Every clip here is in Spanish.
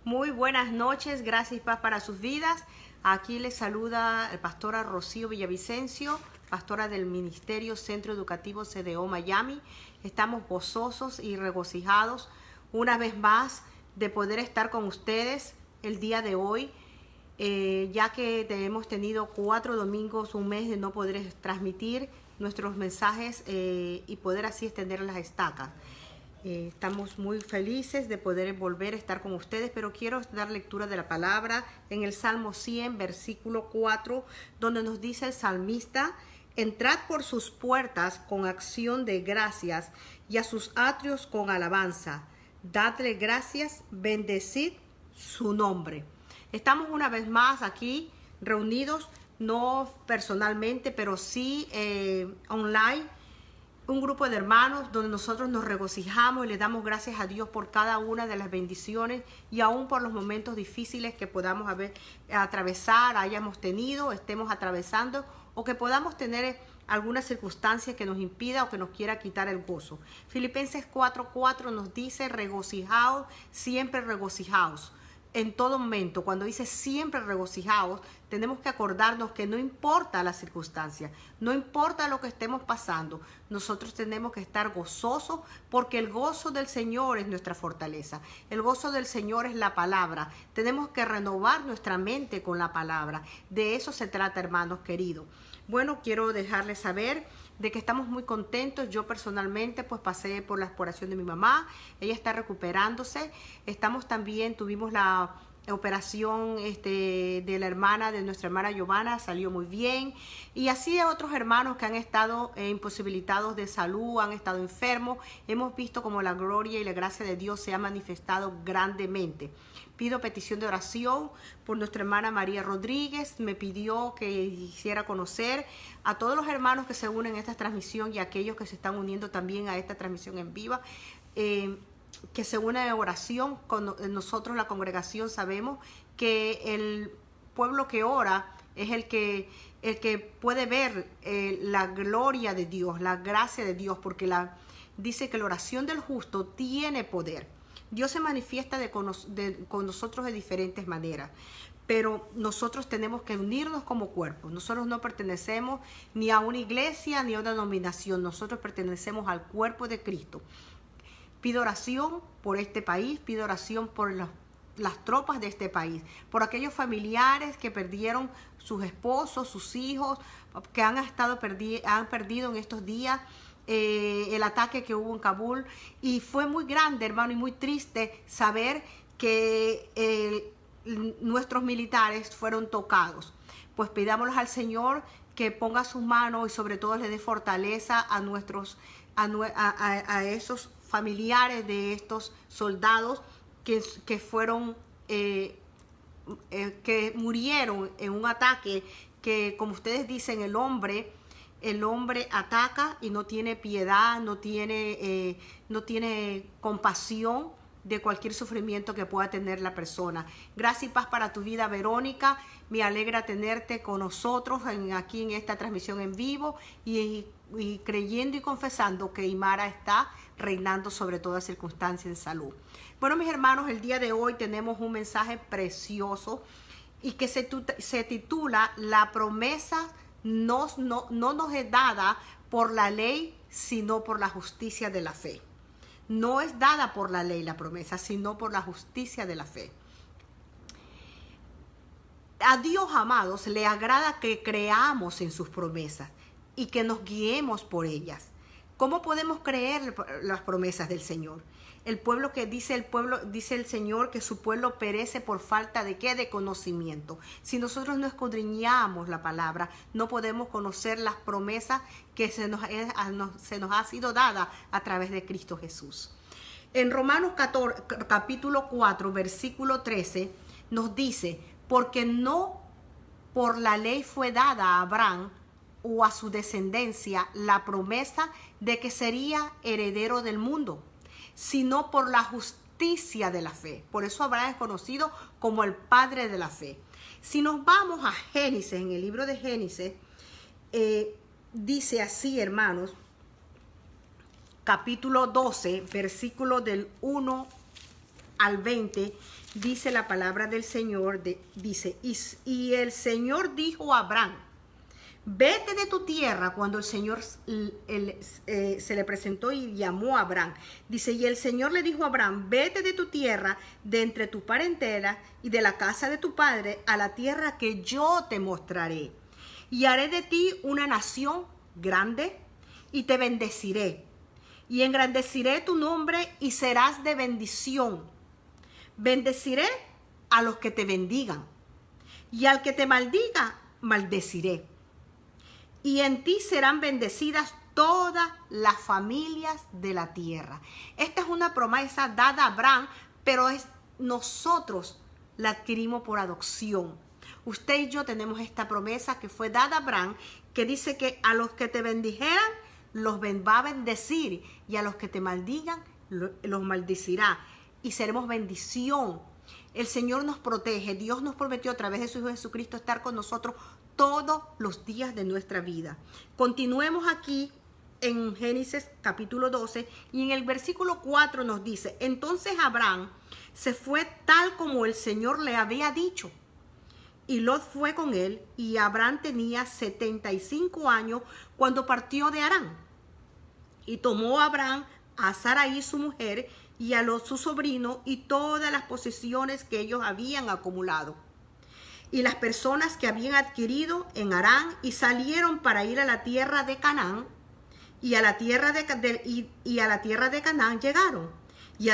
Muy buenas noches, gracias y paz para sus vidas. Aquí les saluda la pastora Rocío Villavicencio, pastora del Ministerio Centro Educativo CDO Miami. Estamos gozosos y regocijados una vez más de poder estar con ustedes el día de hoy, ya que hemos tenido 4 domingos, un mes de no poder transmitir nuestros mensajes y poder así extender las estacas. Estamos muy felices de poder volver a estar con ustedes, pero quiero dar lectura de la palabra en el Salmo 100, versículo 4, donde nos dice el salmista: entrad por sus puertas con acción de gracias y a sus atrios con alabanza. Dadle gracias, bendecid su nombre. Estamos una vez más aquí reunidos, no personalmente, pero sí online. Un grupo de hermanos donde nosotros nos regocijamos y le damos gracias a Dios por cada una de las bendiciones y aún por los momentos difíciles que podamos atravesar, hayamos tenido, estemos atravesando o que podamos tener alguna circunstancia que nos impida o que nos quiera quitar el gozo. Filipenses 4:4 nos dice: regocijaos, siempre regocijaos. En todo momento, cuando dice siempre regocijaos, tenemos que acordarnos que no importa la circunstancia, no importa lo que estemos pasando, nosotros tenemos que estar gozosos, porque el gozo del Señor es nuestra fortaleza. El gozo del Señor es la palabra. Tenemos que renovar nuestra mente con la palabra. De eso se trata, hermanos queridos. Bueno, quiero dejarles saber de que estamos muy contentos. Yo personalmente pues pasé por la operación de mi mamá, ella está recuperándose. Estamos también, tuvimos la operación de la hermana, de nuestra hermana Giovanna, salió muy bien. Y así a otros hermanos que han estado imposibilitados de salud, han estado enfermos. Hemos visto como la gloria y la gracia de Dios se ha manifestado grandemente. Pido petición de oración por nuestra hermana María Rodríguez. Me pidió que hiciera conocer a todos los hermanos que se unen a esta transmisión y a aquellos que se están uniendo también a esta transmisión en viva, que se unan en oración. Con nosotros, la congregación, sabemos que el pueblo que ora es el que puede ver la gloria de Dios, la gracia de Dios, porque dice que la oración del justo tiene poder. Dios se manifiesta con nosotros de diferentes maneras, pero nosotros tenemos que unirnos como cuerpo. Nosotros no pertenecemos ni a una iglesia ni a una denominación. Nosotros pertenecemos al cuerpo de Cristo. Pido oración por este país, pido oración por las tropas de este país, por aquellos familiares que perdieron sus esposos, sus hijos, que han perdido en estos días el ataque que hubo en Kabul. Y fue muy grande, hermano, y muy triste saber que nuestros militares fueron tocados. Pues pidámosles al Señor que ponga sus manos y sobre todo le dé fortaleza a esos familiares de estos soldados que fueron que murieron en un ataque que, como ustedes dicen, el hombre ataca y no tiene piedad, no tiene compasión de cualquier sufrimiento que pueda tener la persona. Gracias y paz para tu vida, Verónica. Me alegra tenerte con nosotros aquí en esta transmisión en vivo y creyendo y confesando que Imara está reinando sobre toda circunstancia en salud. Bueno, mis hermanos, el día de hoy tenemos un mensaje precioso y que se titula: la promesa no nos es dada por la ley, sino por la justicia de la fe. No es dada por la ley la promesa, sino por la justicia de la fe. A Dios, amados, le agrada que creamos en sus promesas y que nos guiemos por ellas. ¿Cómo podemos creer las promesas del Señor? Dice el Señor que su pueblo perece por falta de ¿qué? De conocimiento. Si nosotros no escudriñamos la palabra, no podemos conocer las promesas que se nos ha sido dada a través de Cristo Jesús. En Romanos capítulo 4, versículo 13, nos dice: porque no por la ley fue dada a Abraham o a su descendencia la promesa de que sería heredero del mundo, sino por la justicia de la fe. Por eso Abraham es conocido como el padre de la fe. Si nos vamos a Génesis, en el libro de Génesis, dice así, hermanos, capítulo 12, versículo del 1 al 20, dice la palabra del Señor, dice, y el Señor dijo a Abraham, vete de tu tierra. Cuando el Señor se le presentó y llamó a Abraham, dice, y el Señor le dijo a Abraham, vete de tu tierra, de entre tu parentela y de la casa de tu padre, a la tierra que yo te mostraré. Y haré de ti una nación grande y te bendeciré. Y engrandeceré tu nombre y serás de bendición. Bendeciré a los que te bendigan, y al que te maldiga, maldeciré. Y en ti serán bendecidas todas las familias de la tierra. Esta es una promesa dada a Abraham, pero nosotros la adquirimos por adopción. Usted y yo tenemos esta promesa que fue dada a Abraham, que dice que a los que te bendijeran, los va a bendecir, y a los que te maldigan, los maldecirá. Y seremos bendición. El Señor nos protege. Dios nos prometió a través de su Hijo Jesucristo estar con nosotros todos los días de nuestra vida. Continuemos aquí en Génesis capítulo 12, y en el versículo 4 nos dice, entonces Abraham se fue tal como el Señor le había dicho, y Lot fue con él, y Abraham tenía 75 años cuando partió de Harán. Y tomó Abraham a Sarai su mujer, y a Lot su sobrino, y todas las posesiones que ellos habían acumulado, y las personas que habían adquirido en Harán, y salieron para ir a la tierra de Canaán, y a la tierra de Canaán llegaron, y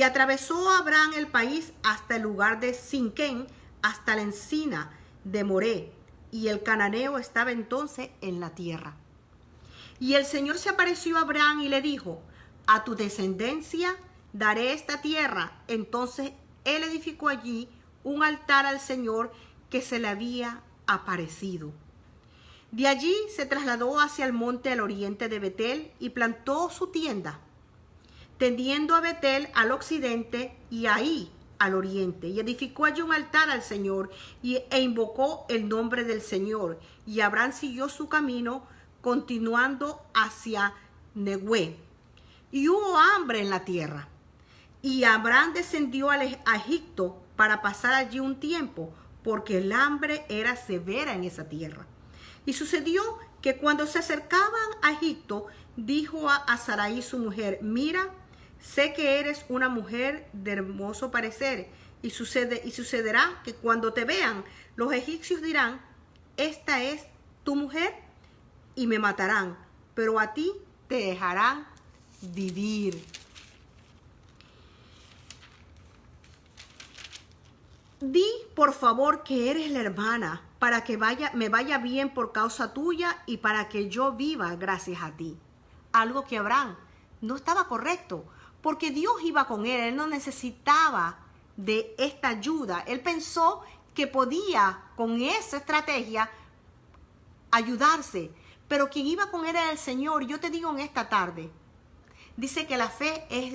atravesó Abraham el país hasta el lugar de Sinquén, hasta la encina de Moré, y el cananeo estaba entonces en la tierra. Y el Señor se apareció a Abraham y le dijo, a tu descendencia daré esta tierra. Entonces él edificó allí un altar al Señor que se le había aparecido. De allí se trasladó hacia el monte al oriente de Betel y plantó su tienda, tendiendo a Betel al occidente y ahí al oriente, y edificó allí un altar al Señor e invocó el nombre del Señor. Y Abraham siguió su camino, continuando hacia Negué. Y hubo hambre en la tierra, y Abraham descendió a Egipto para pasar allí un tiempo, porque el hambre era severa en esa tierra. Y sucedió que cuando se acercaban a Egipto, dijo a Sarai su mujer, mira, sé que eres una mujer de hermoso parecer, y sucederá que cuando te vean, los egipcios dirán, esta es tu mujer, y me matarán, pero a ti te dejarán vivir. Di, por favor, que eres la hermana, para que me vaya bien por causa tuya y para que yo viva gracias a ti. Algo que Abraham no estaba correcto, porque Dios iba con él. Él no necesitaba de esta ayuda. Él pensó que podía con esa estrategia ayudarse, pero quien iba con él era el Señor. Yo te digo en esta tarde, dice que la fe es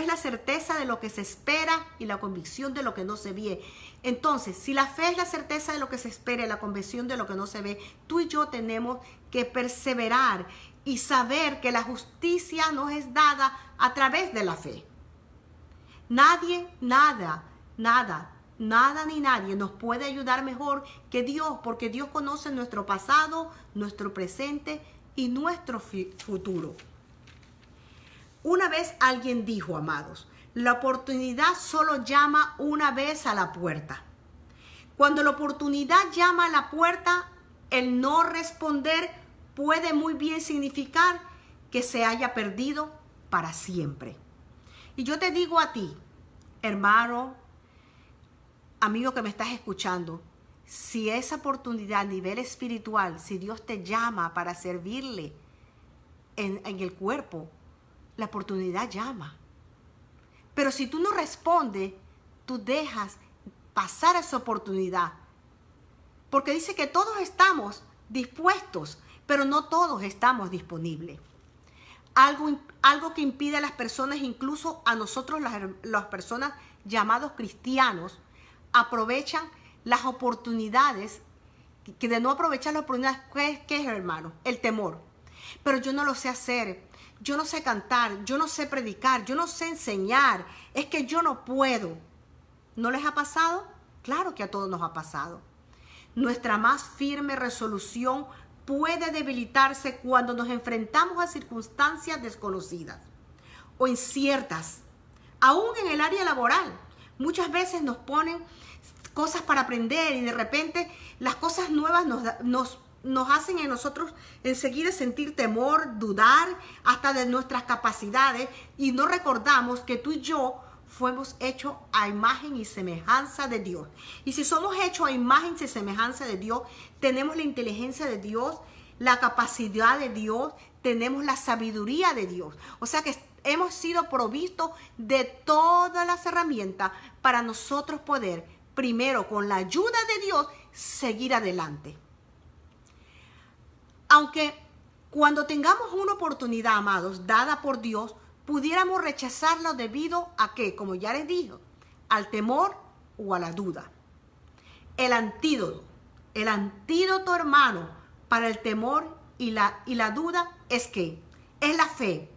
la certeza de lo que se espera y la convicción de lo que no se ve. Entonces, si la fe es la certeza de lo que se espera y la convicción de lo que no se ve, tú y yo tenemos que perseverar y saber que la justicia nos es dada a través de la fe. Nadie, nada ni nadie nos puede ayudar mejor que Dios, porque Dios conoce nuestro pasado, nuestro presente y nuestro futuro. Una vez alguien dijo, amados, la oportunidad solo llama una vez a la puerta. Cuando la oportunidad llama a la puerta, el no responder puede muy bien significar que se haya perdido para siempre. Y yo te digo a ti, hermano, amigo que me estás escuchando, si esa oportunidad a nivel espiritual, si Dios te llama para servirle en el cuerpo, la oportunidad llama. Pero si tú no respondes, tú dejas pasar esa oportunidad. Porque dice que todos estamos dispuestos, pero no todos estamos disponibles. Algo que impide a las personas, incluso a nosotros las personas llamados cristianos, aprovechan las oportunidades, que de no aprovechar las oportunidades, ¿qué es, hermano? El temor. Pero yo no lo sé hacer. yo no sé cantar, yo no sé predicar, yo no sé enseñar, es que yo no puedo. ¿No les ha pasado? Claro que a todos nos ha pasado. Nuestra más firme resolución puede debilitarse cuando nos enfrentamos a circunstancias desconocidas o inciertas, aún en el área laboral. Muchas veces nos ponen cosas para aprender y de repente las cosas nuevas nos hacen en nosotros enseguida sentir temor, dudar hasta de nuestras capacidades, y no recordamos que tú y yo fuimos hechos a imagen y semejanza de Dios. Y si somos hechos a imagen y semejanza de Dios, tenemos la inteligencia de Dios, la capacidad de Dios, tenemos la sabiduría de Dios. O sea que hemos sido provistos de todas las herramientas para nosotros poder, primero con la ayuda de Dios, seguir adelante. Aunque cuando tengamos una oportunidad, amados, dada por Dios, pudiéramos rechazarlo debido a que, como ya les dije, al temor o a la duda. El antídoto, hermano, para el temor y la duda es ¿qué? Es la fe.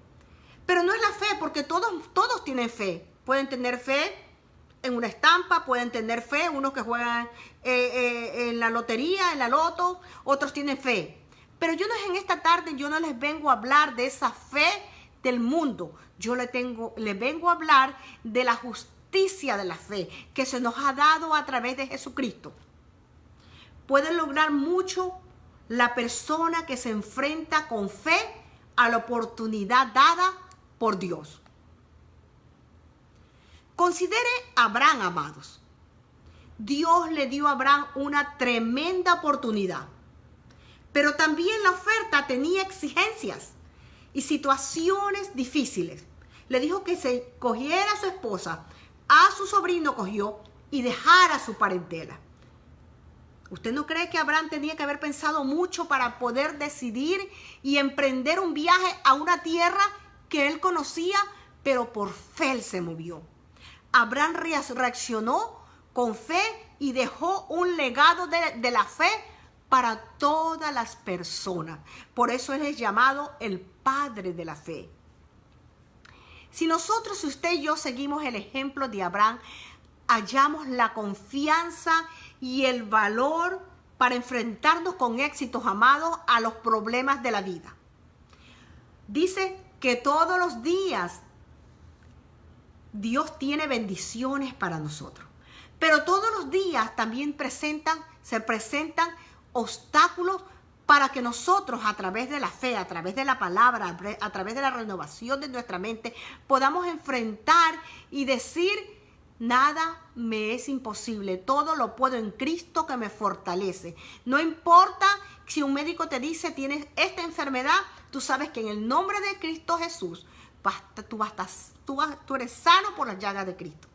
Pero no es la fe, porque todos tienen fe. Pueden tener fe en una estampa, pueden tener fe, unos que juegan en la lotería, en la loto, otros tienen fe. Pero en esta tarde yo no les vengo a hablar de esa fe del mundo. Yo les vengo a hablar de la justicia de la fe que se nos ha dado a través de Jesucristo. Puede lograr mucho la persona que se enfrenta con fe a la oportunidad dada por Dios. Considere a Abraham, amados. Dios le dio a Abraham una tremenda oportunidad, pero también la oferta tenía exigencias y situaciones difíciles. Le dijo que se cogiera a su esposa, a su sobrino cogió y dejara su parentela. ¿Usted no cree que Abraham tenía que haber pensado mucho para poder decidir y emprender un viaje a una tierra que él conocía, pero por fe él se movió? Abraham reaccionó con fe y dejó un legado de la fe para todas las personas. Por eso él es llamado el Padre de la Fe. Si usted y yo seguimos el ejemplo de Abraham, hallamos la confianza y el valor para enfrentarnos con éxitos, amados, a los problemas de la vida. Dice que todos los días Dios tiene bendiciones para nosotros, pero todos los días también se presentan obstáculos para que nosotros, a través de la fe, a través de la palabra, a través de la renovación de nuestra mente, podamos enfrentar y decir: nada me es imposible, todo lo puedo en Cristo que me fortalece. No importa si un médico te dice tienes esta enfermedad, tú sabes que en el nombre de Cristo Jesús tú eres sano por las llagas de Cristo.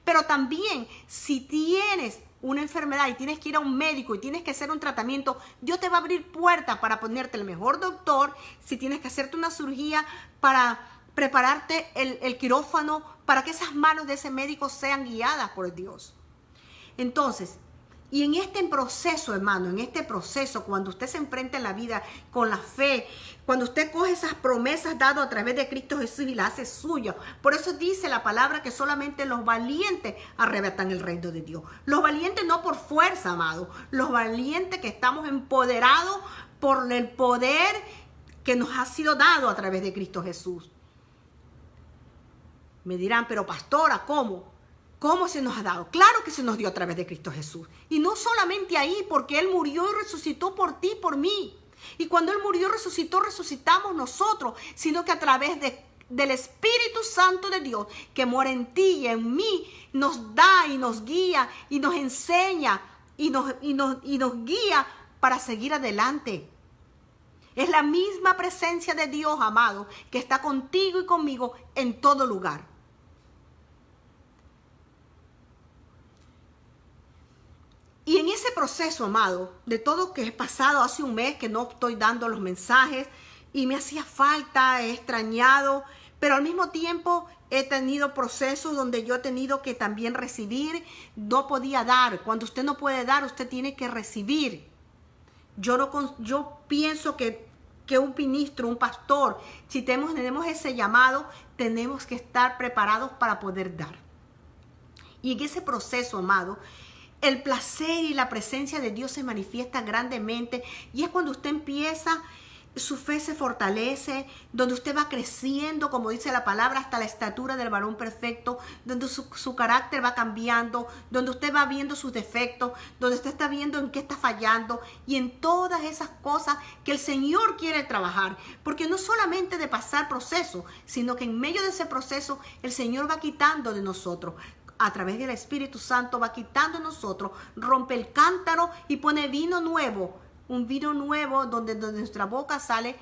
Pero también si tienes una enfermedad y tienes que ir a un médico y tienes que hacer un tratamiento, Dios te va a abrir puertas para ponerte el mejor doctor. Si tienes que hacerte una cirugía, para prepararte el quirófano, para que esas manos de ese médico sean guiadas por Dios. Entonces, y en este proceso, hermano, en este proceso, cuando usted se enfrenta en la vida con la fe, cuando usted coge esas promesas dadas a través de Cristo Jesús y las hace suyas. Por eso dice la palabra que solamente los valientes arrebatan el reino de Dios. Los valientes no por fuerza, amado. Los valientes que estamos empoderados por el poder que nos ha sido dado a través de Cristo Jesús. Me dirán, pero pastora, ¿cómo? ¿Cómo se nos ha dado? Claro que se nos dio a través de Cristo Jesús. Y no solamente ahí, porque Él murió y resucitó por ti y por mí. Y cuando Él murió y resucitó, resucitamos nosotros, sino que a través del Espíritu Santo de Dios, que mora en ti y en mí, nos da y nos guía y nos enseña y nos guía para seguir adelante. Es la misma presencia de Dios, amado, que está contigo y conmigo en todo lugar. Y en ese proceso, amado, de todo que he pasado hace un mes que no estoy dando los mensajes y me hacía falta, he extrañado, pero al mismo tiempo he tenido procesos donde yo he tenido que también recibir, no podía dar. Cuando usted no puede dar, usted tiene que recibir. Yo pienso que que un ministro, un pastor, si tenemos ese llamado, tenemos que estar preparados para poder dar. Y en ese proceso, amado, el placer y la presencia de Dios se manifiesta grandemente, y es cuando usted empieza, su fe se fortalece, donde usted va creciendo, como dice la palabra, hasta la estatura del varón perfecto, donde su carácter va cambiando, donde usted va viendo sus defectos, donde usted está viendo en qué está fallando y en todas esas cosas que el Señor quiere trabajar. Porque no solamente de pasar proceso, sino que en medio de ese proceso el Señor va quitando de nosotros. A través del Espíritu Santo va quitando de nosotros, rompe el cántaro y pone vino nuevo. Un vino nuevo donde nuestra boca sale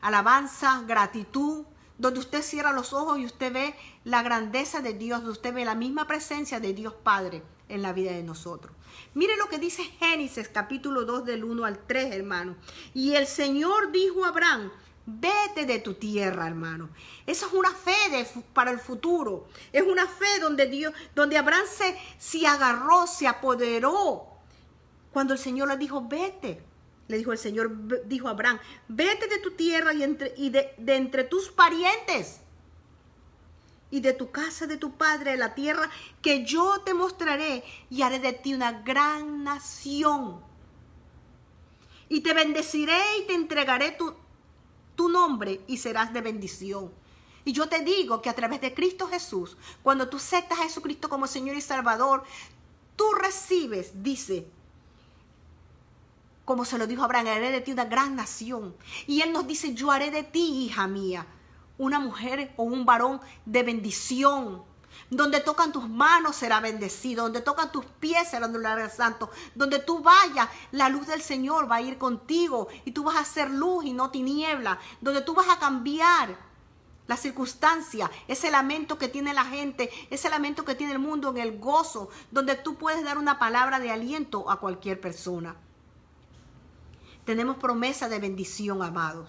alabanza, gratitud, donde usted cierra los ojos y usted ve la grandeza de Dios, donde usted ve la misma presencia de Dios Padre en la vida de nosotros. Mire lo que dice Génesis capítulo 2 del 1 al 3, hermano. Y el Señor dijo a Abraham: vete de tu tierra, hermano. Esa es una fe para el futuro. Es una fe donde Abraham se agarró, se apoderó. Cuando el Señor le dijo: vete. Le dijo el Señor, dijo a Abraham: vete de tu tierra y de entre tus parientes y de tu casa, de tu padre, de la tierra que yo te mostraré, y haré de ti una gran nación. Y te bendeciré y te entregaré tu nombre y serás de bendición. Y yo te digo que a través de Cristo Jesús, cuando tú aceptas a Jesucristo como Señor y Salvador, tú recibes, dice, como se lo dijo a Abraham: haré de ti una gran nación. Y Él nos dice: yo haré de ti, hija mía, una mujer o un varón de bendición. Donde tocan tus manos será bendecido, donde tocan tus pies será un lugar santo. Donde tú vayas, la luz del Señor va a ir contigo y tú vas a ser luz y no tiniebla. Donde tú vas a cambiar la circunstancia, ese lamento que tiene la gente, ese lamento que tiene el mundo, en el gozo, donde tú puedes dar una palabra de aliento a cualquier persona. Tenemos promesa de bendición, amados.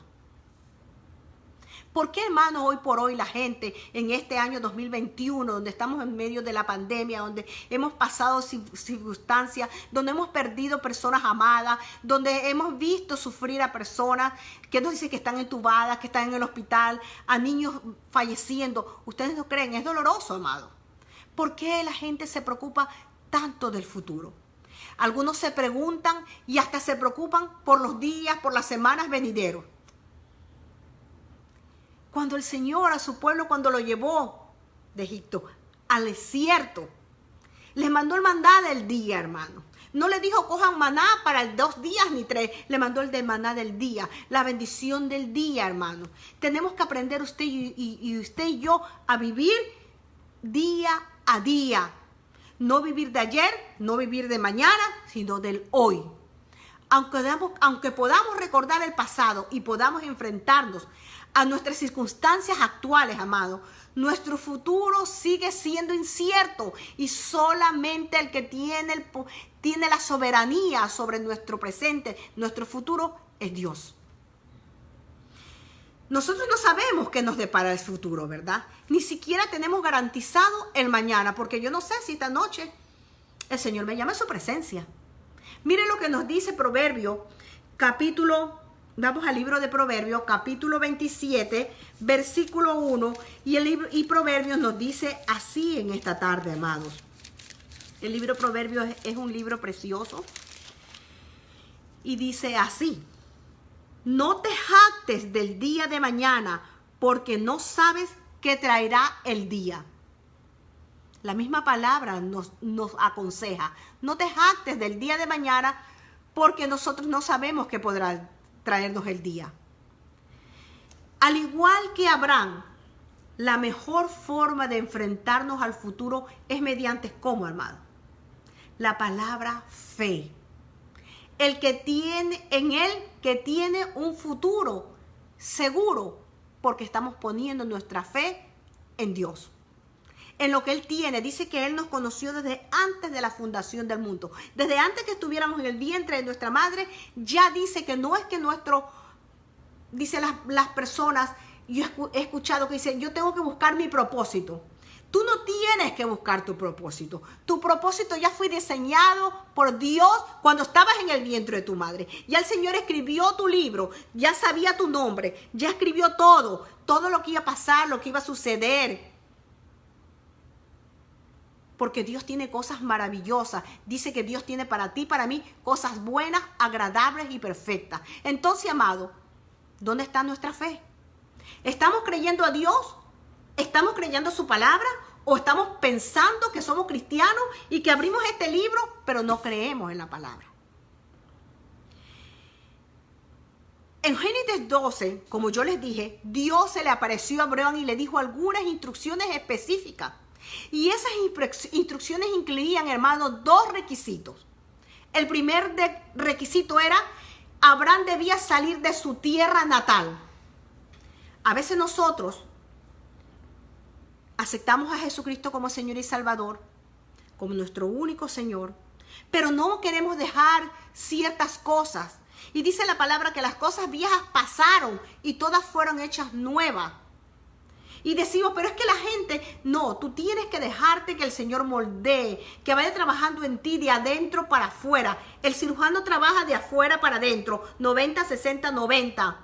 ¿Por qué, hermano, hoy por hoy la gente en este año 2021, donde estamos en medio de la pandemia, donde hemos pasado circunstancias, donde hemos perdido personas amadas, donde hemos visto sufrir a personas que nos dicen que están entubadas, que están en el hospital, a niños falleciendo? Ustedes no creen, es doloroso, amado. ¿Por qué la gente se preocupa tanto del futuro? Algunos se preguntan y hasta se preocupan por los días, por las semanas venideros. Cuando el Señor a su pueblo, cuando lo llevó de Egipto al desierto, les mandó el maná del día, hermano. No le dijo: cojan maná para 2 días ni 3. Le mandó el de maná del día, la bendición del día, hermano. Tenemos que aprender usted y yo a vivir día a día. No vivir de ayer, no vivir de mañana, sino del hoy. Aunque podamos recordar el pasado y podamos enfrentarnos a nuestras circunstancias actuales, amado, nuestro futuro sigue siendo incierto, y solamente el que tiene la soberanía sobre nuestro presente, nuestro futuro, es Dios. Nosotros no sabemos qué nos depara el futuro, ¿verdad? Ni siquiera tenemos garantizado el mañana, porque yo no sé si esta noche el Señor me llama a su presencia. Miren lo que nos dice Proverbios, vamos al libro de Proverbios, capítulo 27, versículo 1, y Proverbios nos dice así en esta tarde, amados. El libro Proverbios es un libro precioso y dice así: no te jactes del día de mañana, porque no sabes qué traerá el día. La misma palabra nos aconseja: no te jactes del día de mañana, porque nosotros no sabemos qué podrá traernos el día. Al igual que Abraham, la mejor forma de enfrentarnos al futuro es mediante, ¿cómo, hermano? La palabra fe. El que tiene en él, que tiene un futuro seguro, porque estamos poniendo nuestra fe en Dios, en lo que Él tiene. Dice que Él nos conoció desde antes de la fundación del mundo. Desde antes que estuviéramos en el vientre de nuestra madre, ya dice que no es que dice las personas, yo he escuchado que dicen: yo tengo que buscar mi propósito. Tú no tienes que buscar tu propósito. Tu propósito ya fue diseñado por Dios cuando estabas en el vientre de tu madre. Ya el Señor escribió tu libro, ya sabía tu nombre, ya escribió todo lo que iba a pasar, lo que iba a suceder. Porque Dios tiene cosas maravillosas. Dice que Dios tiene para ti, para mí, cosas buenas, agradables y perfectas. Entonces, amado, ¿dónde está nuestra fe? ¿Estamos creyendo a Dios? ¿Estamos creyendo su palabra? ¿O estamos pensando que somos cristianos y que abrimos este libro, pero no creemos en la palabra? En Génesis 12, como yo les dije, Dios se le apareció a Abraham y le dijo algunas instrucciones específicas. Y esas instrucciones incluían, hermanos, dos requisitos. El primer requisito era, Abraham debía salir de su tierra natal. A veces nosotros aceptamos a Jesucristo como Señor y Salvador, como nuestro único Señor, pero no queremos dejar ciertas cosas. Y dice la palabra que las cosas viejas pasaron y todas fueron hechas nuevas. Y decimos, pero es que la gente, no, tú tienes que dejarte que el Señor moldee, que vaya trabajando en ti de adentro para afuera. El cirujano trabaja de afuera para adentro, 90, 60, 90.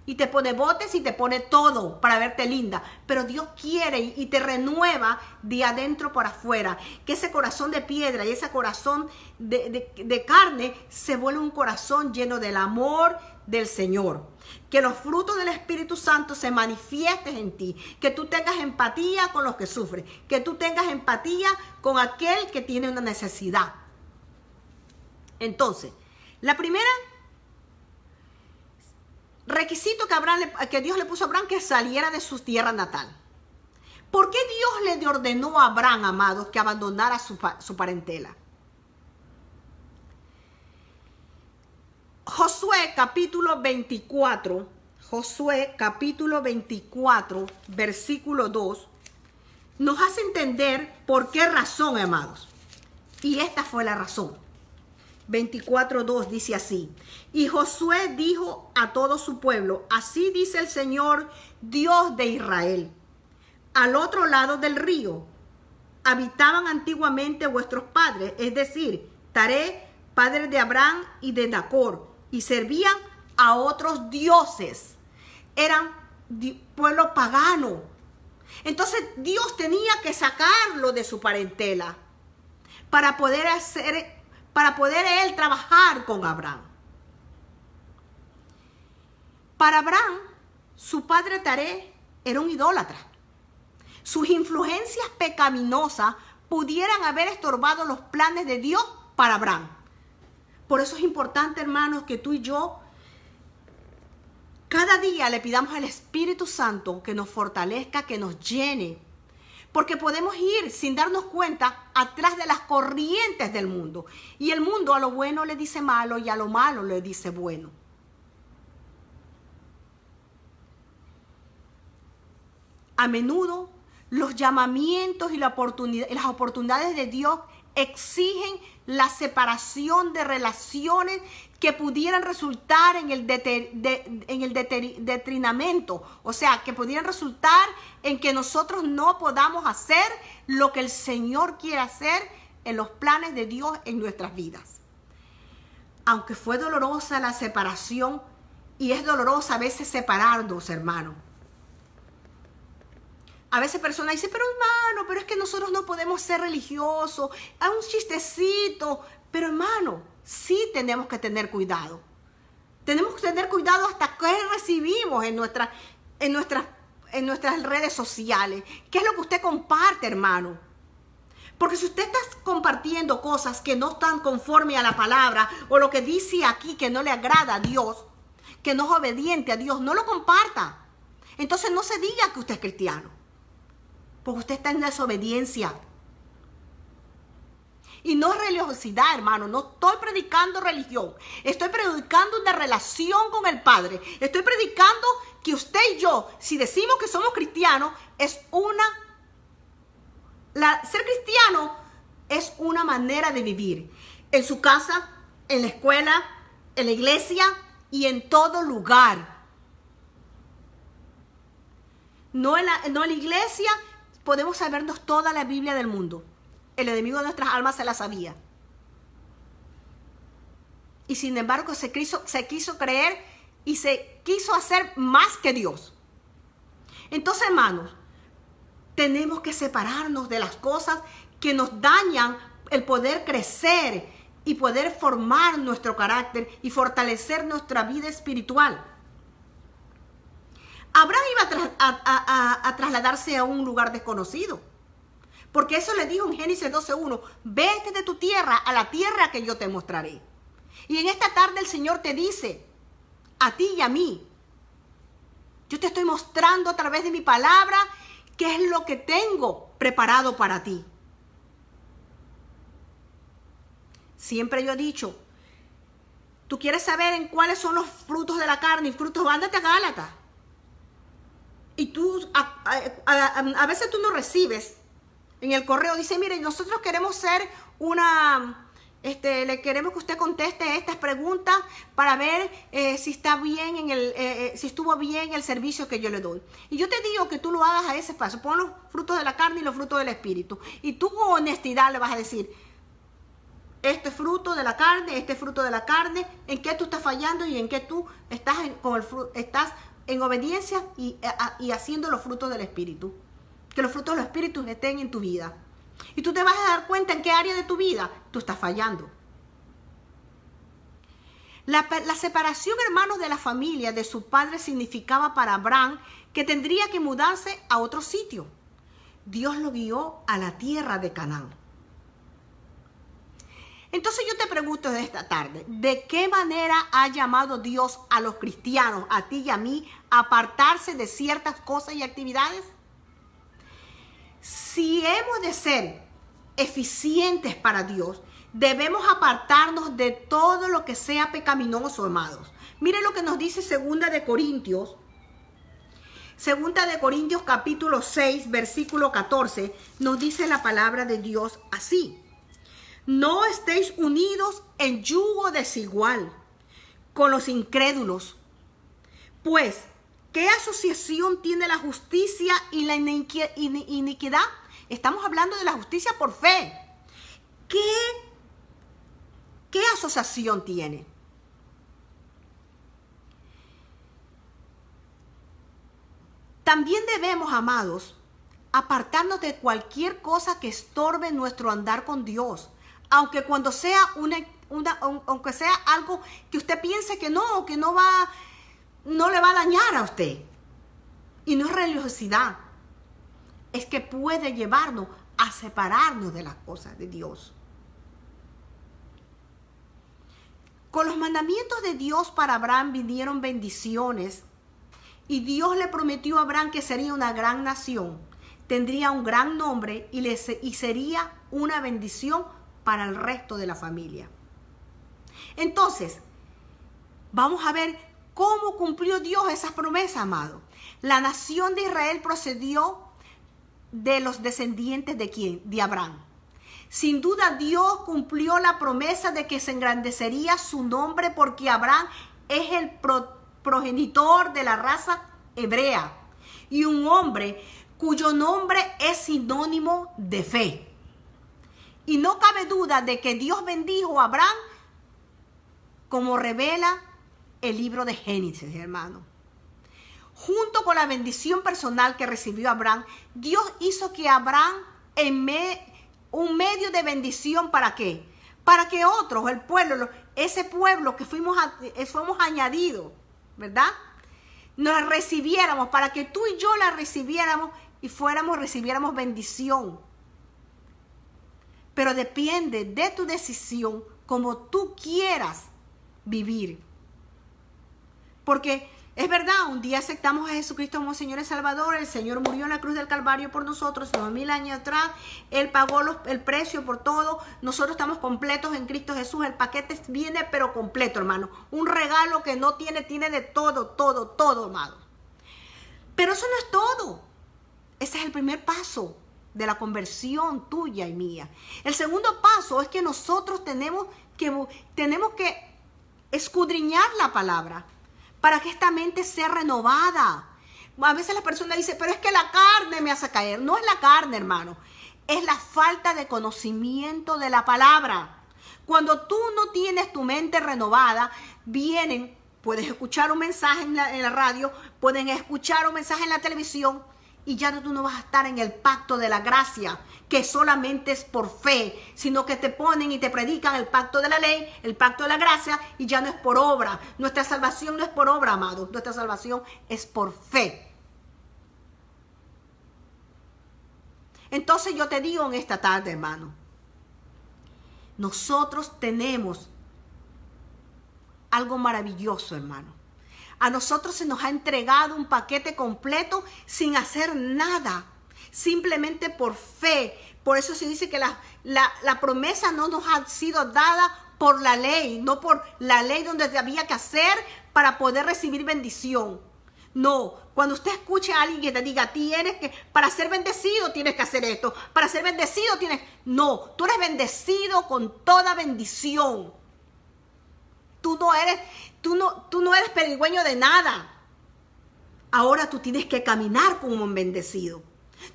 Y te pone botes y te pone todo para verte linda. Pero Dios quiere y te renueva de adentro para afuera. Que ese corazón de piedra y ese corazón de carne se vuelva un corazón lleno del amor del Señor. Que los frutos del Espíritu Santo se manifiesten en ti. Que tú tengas empatía con los que sufren. Que tú tengas empatía con aquel que tiene una necesidad. Entonces, la primera requisito que Dios le puso a Abraham, que saliera de su tierra natal. ¿Por qué Dios le ordenó a Abraham, amados, que abandonara su parentela? Josué capítulo 24, versículo 2, nos hace entender por qué razón, amados. Y esta fue la razón. 24:2 dice así: y Josué dijo a todo su pueblo, así dice el Señor, Dios de Israel, al otro lado del río habitaban antiguamente vuestros padres, es decir, Taré, padre de Abraham y de Nacor, y servían a otros dioses. Eran pueblo pagano. Entonces Dios tenía que sacarlo de su parentela para poder él trabajar con Abraham. Para Abraham, su padre Taré era un idólatra. Sus influencias pecaminosas pudieran haber estorbado los planes de Dios para Abraham. Por eso es importante, hermanos, que tú y yo cada día le pidamos al Espíritu Santo que nos fortalezca, que nos llene. Porque podemos ir sin darnos cuenta atrás de las corrientes del mundo. Y el mundo a lo bueno le dice malo y a lo malo le dice bueno. A menudo los llamamientos y las oportunidades de Dios exigen la separación de relaciones que pudieran resultar en el detrimento, o sea, que pudieran resultar en que nosotros no podamos hacer lo que el Señor quiere hacer en los planes de Dios en nuestras vidas. Aunque fue dolorosa la separación, y es dolorosa a veces separarnos, hermano. A veces personas dicen, pero hermano, pero es que nosotros no podemos ser religiosos, hay un chistecito. Pero hermano, sí tenemos que tener cuidado. Tenemos que tener cuidado hasta qué recibimos en nuestras redes sociales. ¿Qué es lo que usted comparte, hermano? Porque si usted está compartiendo cosas que no están conforme a la palabra, o lo que dice aquí que no le agrada a Dios, que no es obediente a Dios, no lo comparta. Entonces no se diga que usted es cristiano, porque usted está en desobediencia. Y no es religiosidad, hermano. No estoy predicando religión. Estoy predicando una relación con el Padre. Estoy predicando que usted y yo, si decimos que somos cristianos, ser cristiano es una manera de vivir. En su casa, en la escuela, en la iglesia y en todo lugar. No en la iglesia. podemos sabernos toda la Biblia del mundo. El enemigo de nuestras almas se la sabía. Y sin embargo se quiso creer y se quiso hacer más que Dios. Entonces, hermanos, tenemos que separarnos de las cosas que nos dañan el poder crecer y poder formar nuestro carácter y fortalecer nuestra vida espiritual. Abraham iba a trasladarse a un lugar desconocido, porque eso le dijo en Génesis 12:1, vete de tu tierra a la tierra que yo te mostraré. Y en esta tarde el Señor te dice, a ti y a mí, yo te estoy mostrando a través de mi palabra qué es lo que tengo preparado para ti. Siempre yo he dicho, tú quieres saber en cuáles son los frutos de la carne y frutos, ándate a Gálatas. Y tú, a veces tú no recibes en el correo, dice, mire, nosotros queremos ser le queremos que usted conteste estas preguntas para ver si está bien si estuvo bien el servicio que yo le doy. Y yo te digo que tú lo hagas a ese paso, pon los frutos de la carne y los frutos del espíritu. Y tú con honestidad le vas a decir, este fruto de la carne, este fruto de la carne, en qué tú estás fallando y en qué tú estás en obediencia y haciendo los frutos del espíritu. Que los frutos del espíritu estén en tu vida. Y tú te vas a dar cuenta en qué área de tu vida tú estás fallando. La separación, hermanos, de la familia de su padre significaba para Abraham que tendría que mudarse a otro sitio. Dios lo guió a la tierra de Canaán. Entonces yo te pregunto de esta tarde, ¿de qué manera ha llamado Dios a los cristianos, a ti y a mí, a apartarse de ciertas cosas y actividades? Si hemos de ser eficientes para Dios, debemos apartarnos de todo lo que sea pecaminoso, amados. Mire lo que nos dice Segunda de Corintios capítulo 6, versículo 14, nos dice la palabra de Dios así. No estéis unidos en yugo desigual con los incrédulos, pues, ¿qué asociación tiene la justicia y la iniquidad? Estamos hablando de la justicia por fe. ¿Qué asociación tiene? También debemos, amados, apartarnos de cualquier cosa que estorbe nuestro andar con Dios. Aunque cuando sea aunque sea algo que usted piense que no le va a dañar a usted. Y no es religiosidad. Es que puede llevarnos a separarnos de las cosas de Dios. Con los mandamientos de Dios para Abraham vinieron bendiciones. Y Dios le prometió a Abraham que sería una gran nación. Tendría un gran nombre y sería una bendición para el resto de la familia. Entonces, vamos a ver cómo cumplió Dios esas promesas, amado. La nación de Israel procedió de los descendientes ¿de quién? De Abraham. Sin duda Dios cumplió la promesa de que se engrandecería su nombre porque Abraham es el progenitor de la raza hebrea y un hombre cuyo nombre es sinónimo de fe. Y no cabe duda de que Dios bendijo a Abraham como revela el libro de Génesis, hermano. Junto con la bendición personal que recibió Abraham, Dios hizo que Abraham un medio de bendición ¿para qué? Para que otros, el pueblo, ese pueblo que fuimos añadidos, ¿verdad? Nos recibiéramos, para que tú y yo la recibiéramos y recibiéramos bendición. Pero depende de tu decisión como tú quieras vivir. Porque es verdad, un día aceptamos a Jesucristo como Señor y Salvador. El Señor murió en la cruz del Calvario por nosotros 2000 años atrás. Él pagó el precio por todo. Nosotros estamos completos en Cristo Jesús. El paquete viene pero completo, hermano. Un regalo que no tiene de todo, amado. Pero eso no es todo. Ese es el primer paso de la conversión tuya y mía. El segundo paso es que nosotros tenemos que escudriñar la palabra para que esta mente sea renovada, A veces la persona dice, pero es que la carne me hace caer. No es la carne, hermano. Es la falta de conocimiento de la palabra. Cuando tú no tienes tu mente renovada, puedes escuchar un mensaje en la radio, pueden escuchar un mensaje en la televisión, y ya tú no vas a estar en el pacto de la gracia, que solamente es por fe, sino que te ponen y te predican el pacto de la ley, el pacto de la gracia, y ya no es por obra. Nuestra salvación no es por obra, amados. Nuestra salvación es por fe. Entonces yo te digo en esta tarde, hermano, nosotros tenemos algo maravilloso, hermano. A nosotros se nos ha entregado un paquete completo sin hacer nada, simplemente por fe. Por eso se dice que la promesa no nos ha sido dada por la ley, no por la ley donde había que hacer para poder recibir bendición. No, cuando usted escuche a alguien que te diga, para ser bendecido tienes que hacer esto, para ser bendecido no, tú eres bendecido con toda bendición. Tú no eres pedigüeño de nada. Ahora tú tienes que caminar como un bendecido.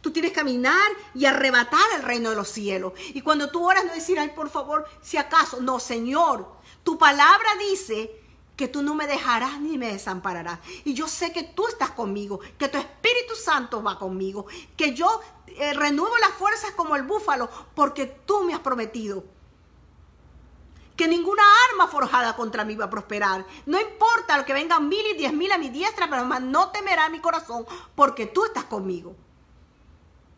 Tú tienes que caminar y arrebatar el reino de los cielos. Y cuando tú oras, no decir, ay, por favor, si acaso. No, Señor, tu palabra dice que tú no me dejarás ni me desampararás. Y yo sé que tú estás conmigo, que tu Espíritu Santo va conmigo, que yo renuevo las fuerzas como el búfalo, porque tú me has prometido que ninguna arma forjada contra mí va a prosperar. No importa lo que vengan 1000 y 10,000 a mi diestra, pero más no temerá mi corazón, porque tú estás conmigo.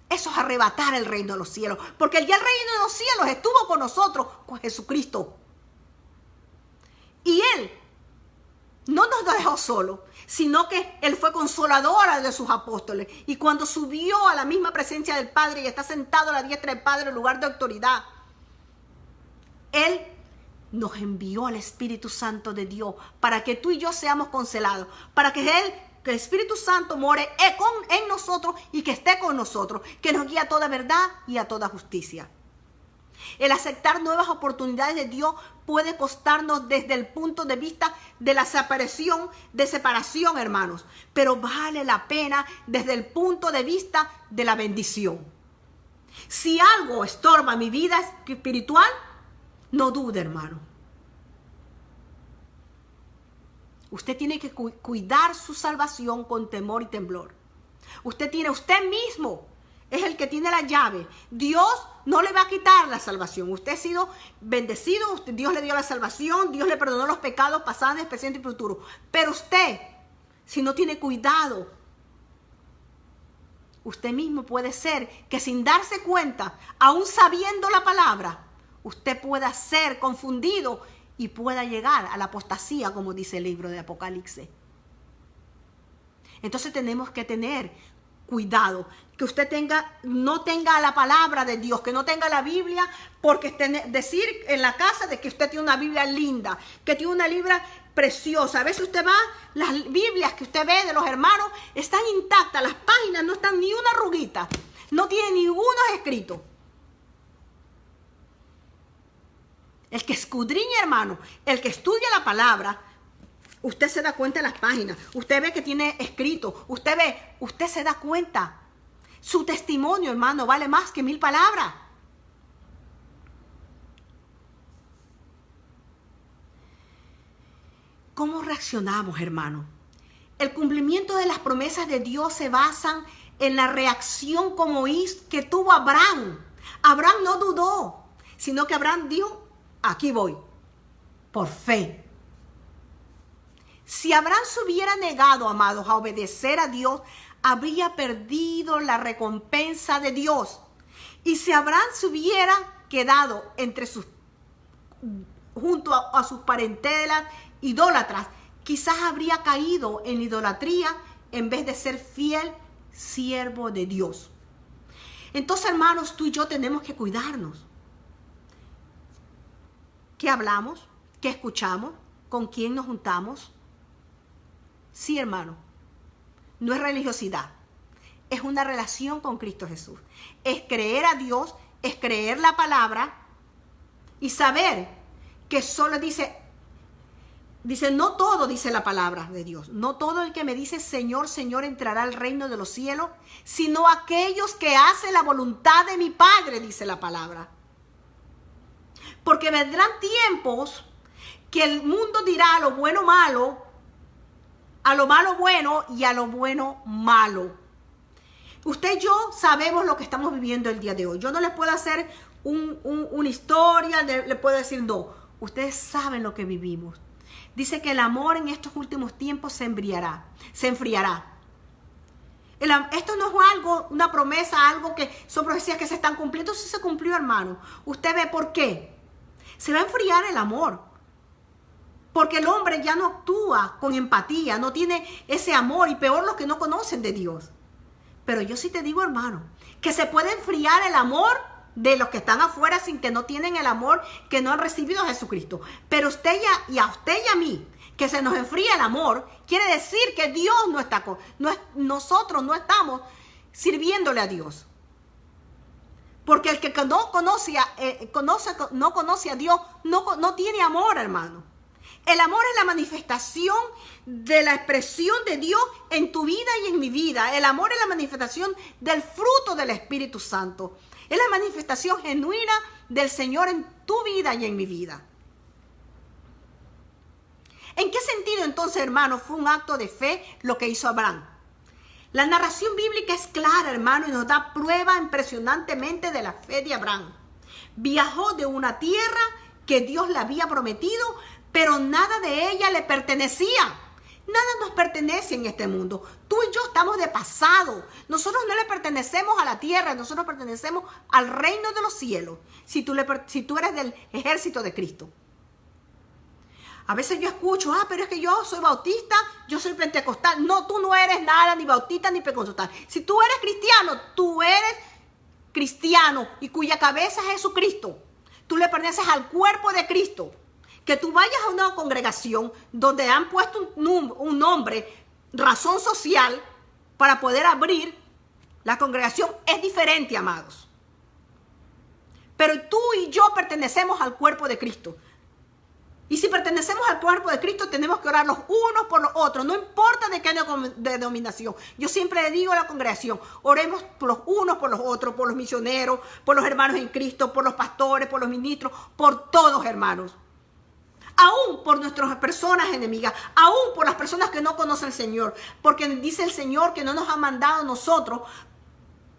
Eso es arrebatar el reino de los cielos, porque ya el reino de los cielos estuvo con nosotros, con Jesucristo. Y Él no nos dejó solo, sino que Él fue consoladora de sus apóstoles. Y cuando subió a la misma presencia del Padre y está sentado a la diestra del Padre en lugar de autoridad, Él nos envió al Espíritu Santo de Dios para que tú y yo seamos consolados, para que el Espíritu Santo more en nosotros y que esté con nosotros, que nos guíe a toda verdad y a toda justicia. El aceptar nuevas oportunidades de Dios puede costarnos desde el punto de vista de la separación, hermanos, pero vale la pena desde el punto de vista de la bendición. Si algo estorba mi vida espiritual, no dude, hermano. Usted tiene que cuidar su salvación con temor y temblor. Usted mismo es el que tiene la llave. Dios no le va a quitar la salvación. Usted ha sido bendecido, Dios le dio la salvación, Dios le perdonó los pecados pasados, presentes y futuros. Pero usted, si no tiene cuidado, usted mismo puede ser que sin darse cuenta, aún sabiendo la palabra, usted pueda ser confundido y pueda llegar a la apostasía, como dice el libro de Apocalipsis. Entonces tenemos que tener cuidado, que usted no tenga la palabra de Dios, que no tenga la Biblia, porque decir en la casa de que usted tiene una Biblia linda, que tiene una Biblia preciosa. A veces usted va, las Biblias que usted ve de los hermanos están intactas, las páginas no están ni una arruguita, no tiene ninguno escrito. El que escudriña, hermano, el que estudia la palabra, usted se da cuenta de las páginas, usted ve que tiene escrito, usted se da cuenta. Su testimonio, hermano, vale más que 1000 palabras. ¿Cómo reaccionamos, hermano? El cumplimiento de las promesas de Dios se basan en la reacción que tuvo Abraham. Abraham no dudó, sino que Abraham dijo, aquí voy, por fe. Si Abraham se hubiera negado, amados, a obedecer a Dios, habría perdido la recompensa de Dios. Y si Abraham se hubiera quedado junto a sus parentelas idólatras, quizás habría caído en idolatría en vez de ser fiel siervo de Dios. Entonces, hermanos, tú y yo tenemos que cuidarnos. ¿Qué hablamos? ¿Qué escuchamos? ¿Con quién nos juntamos? Sí, hermano, no es religiosidad, es una relación con Cristo Jesús. Es creer a Dios, es creer la palabra y saber que solo dice, Dice, no todo, dice la palabra de Dios, no todo el que me dice Señor, Señor entrará al reino de los cielos, sino aquellos que hacen la voluntad de mi Padre, dice la palabra. Porque vendrán tiempos que el mundo dirá a lo bueno malo, a lo malo bueno y a lo bueno malo. Usted y yo sabemos lo que estamos viviendo el día de hoy. Yo no les puedo hacer una historia, le puedo decir no. Ustedes saben lo que vivimos. Dice que el amor en estos últimos tiempos se enfriará. Esto no es algo, una promesa, algo que son profecías que se están cumpliendo. Eso se cumplió, hermano. Usted ve por qué. Se va a enfriar el amor. Porque el hombre ya no actúa con empatía, no tiene ese amor, y peor los que no conocen de Dios. Pero yo sí te digo, hermano, que se puede enfriar el amor de los que están afuera sin que no tienen el amor, que no han recibido a Jesucristo. Pero usted y a usted y a mí, que se nos enfría el amor, quiere decir que Dios no está nosotros no estamos sirviéndole a Dios. Porque el que no conoce a Dios no tiene amor, hermano. El amor es la manifestación de la expresión de Dios en tu vida y en mi vida. El amor es la manifestación del fruto del Espíritu Santo. Es la manifestación genuina del Señor en tu vida y en mi vida. ¿En qué sentido entonces, hermano, fue un acto de fe lo que hizo Abraham? La narración bíblica es clara, hermano, y nos da prueba impresionantemente de la fe de Abraham. Viajó de una tierra que Dios le había prometido, pero nada de ella le pertenecía. Nada nos pertenece en este mundo. Tú y yo estamos de pasado. Nosotros no le pertenecemos a la tierra, nosotros pertenecemos al reino de los cielos. Si tú eres del ejército de Cristo. A veces yo escucho, pero es que yo soy bautista, yo soy pentecostal. No, tú no eres nada, ni bautista ni pentecostal. Si tú eres cristiano y cuya cabeza es Jesucristo. Tú le perteneces al cuerpo de Cristo. Que tú vayas a una congregación donde han puesto un nombre, razón social, para poder abrir la congregación, es diferente, amados. Pero tú y yo pertenecemos al cuerpo de Cristo. Y si pertenecemos al cuerpo de Cristo, tenemos que orar los unos por los otros. No importa de qué denominación. Yo siempre le digo a la congregación, oremos por los unos por los otros, por los misioneros, por los hermanos en Cristo, por los pastores, por los ministros, por todos, hermanos. Aún por nuestras personas enemigas, aún por las personas que no conocen al Señor, porque dice el Señor que no nos ha mandado a nosotros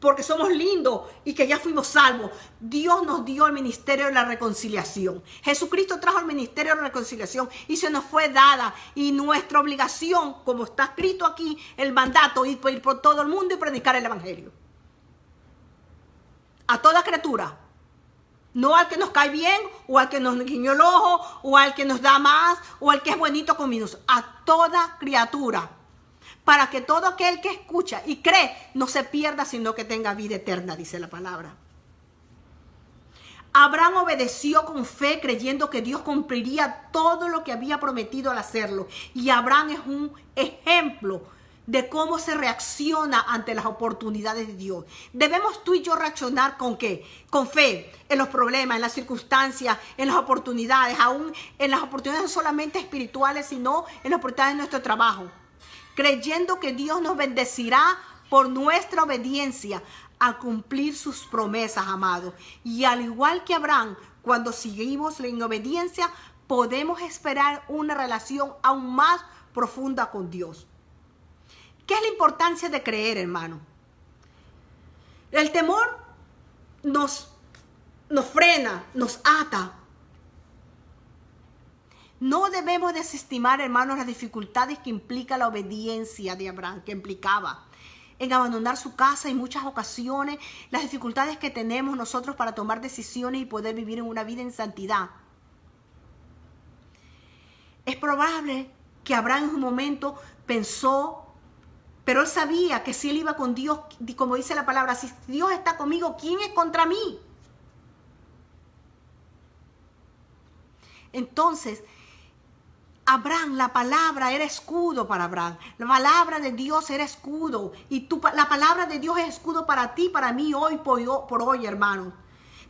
porque somos lindos y que ya fuimos salvos. Dios nos dio el ministerio de la reconciliación. Jesucristo trajo el ministerio de la reconciliación y se nos fue dada. Y nuestra obligación, como está escrito aquí, el mandato, ir por todo el mundo y predicar el evangelio. A toda criatura. No al que nos cae bien, o al que nos guiñó el ojo, o al que nos da más, o al que es bonito conmigo. A toda criatura. Para que todo aquel que escucha y cree no se pierda, sino que tenga vida eterna, dice la palabra. Abraham obedeció con fe, creyendo que Dios cumpliría todo lo que había prometido al hacerlo. Y Abraham es un ejemplo de cómo se reacciona ante las oportunidades de Dios. Debemos tú y yo reaccionar ¿con qué? Con fe, en los problemas, en las circunstancias, en las oportunidades, aún en las oportunidades no solamente espirituales, sino en las oportunidades de nuestro trabajo. Creyendo que Dios nos bendecirá por nuestra obediencia a cumplir sus promesas, amados. Y al igual que Abraham, cuando seguimos en obediencia, podemos esperar una relación aún más profunda con Dios. ¿Qué es la importancia de creer, hermano? El temor nos frena, nos ata. No debemos desestimar, hermanos, las dificultades que implica la obediencia de Abraham, que implicaba en abandonar su casa en muchas ocasiones, las dificultades que tenemos nosotros para tomar decisiones y poder vivir en una vida en santidad. Es probable que Abraham en un momento pensó, pero él sabía que si él iba con Dios, como dice la palabra, si Dios está conmigo, ¿quién es contra mí? Entonces, Abraham, la palabra era escudo para Abraham. La palabra de Dios era escudo. Y la palabra de Dios es escudo para ti, para mí, hoy por hoy, hermano.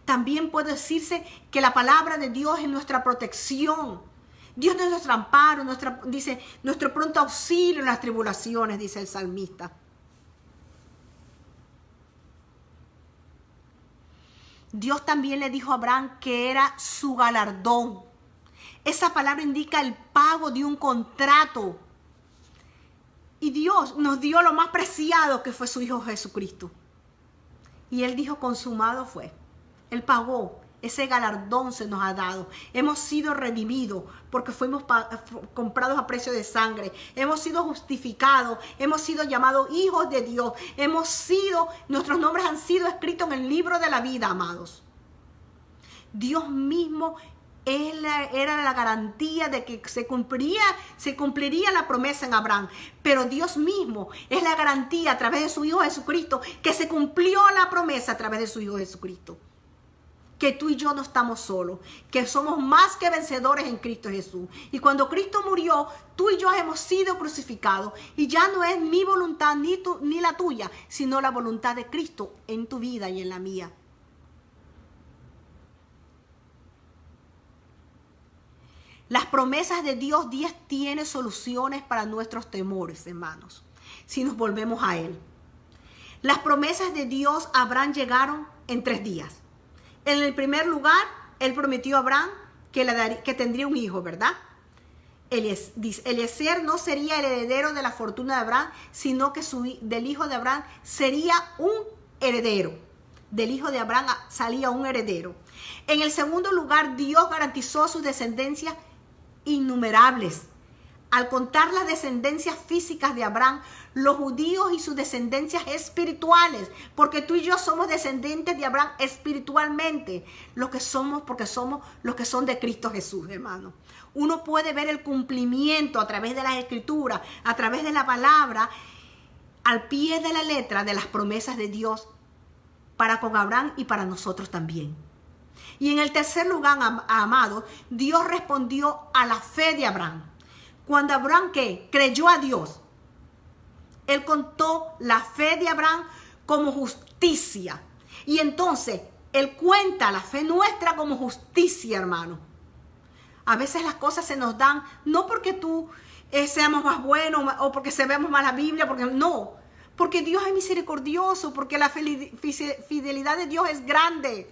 También puede decirse que la palabra de Dios es nuestra protección. Dios es nuestro amparo, dice, nuestro pronto auxilio en las tribulaciones, dice el salmista. Dios también le dijo a Abraham que era su galardón. Esa palabra indica el pago de un contrato. Y Dios nos dio lo más preciado, que fue su Hijo Jesucristo. Y Él dijo, consumado fue. Él pagó. Ese galardón se nos ha dado. Hemos sido redimidos porque fuimos comprados a precio de sangre. Hemos sido justificados. Hemos sido llamados hijos de Dios. Nuestros nombres han sido escritos en el libro de la vida, amados. Dios mismo era la garantía de que se cumpliría la promesa en Abraham. Pero Dios mismo es la garantía a través de su Hijo Jesucristo que se cumplió la promesa a través de su Hijo Jesucristo. Que tú y yo no estamos solos, que somos más que vencedores en Cristo Jesús. Y cuando Cristo murió, tú y yo hemos sido crucificados. Y ya no es mi voluntad ni la tuya, sino la voluntad de Cristo en tu vida y en la mía. Las promesas de Dios tiene soluciones para nuestros temores, hermanos, si nos volvemos a Él. Las promesas de Dios a Abraham llegaron en 3 días. En el primer lugar, Él prometió a Abraham que tendría un hijo, ¿verdad? Eliezer no sería el heredero de la fortuna de Abraham, sino que del hijo de Abraham sería un heredero. Del hijo de Abraham salía un heredero. En el segundo lugar, Dios garantizó sus descendencias innumerables. Al contar las descendencias físicas de Abraham, los judíos y sus descendencias espirituales, porque tú y yo somos descendientes de Abraham espiritualmente, porque somos los que son de Cristo Jesús, hermano. Uno puede ver el cumplimiento a través de las Escrituras, a través de la palabra, al pie de la letra de las promesas de Dios para con Abraham y para nosotros también. Y en el tercer lugar, amado, Dios respondió a la fe de Abraham. Cuando Abraham, ¿qué? Creyó a Dios. Él contó la fe de Abraham como justicia. Y entonces, Él cuenta la fe nuestra como justicia, hermano. A veces las cosas se nos dan, no porque tú seamos más buenos o porque sabemos más la Biblia, porque Dios es misericordioso, porque la fidelidad de Dios es grande.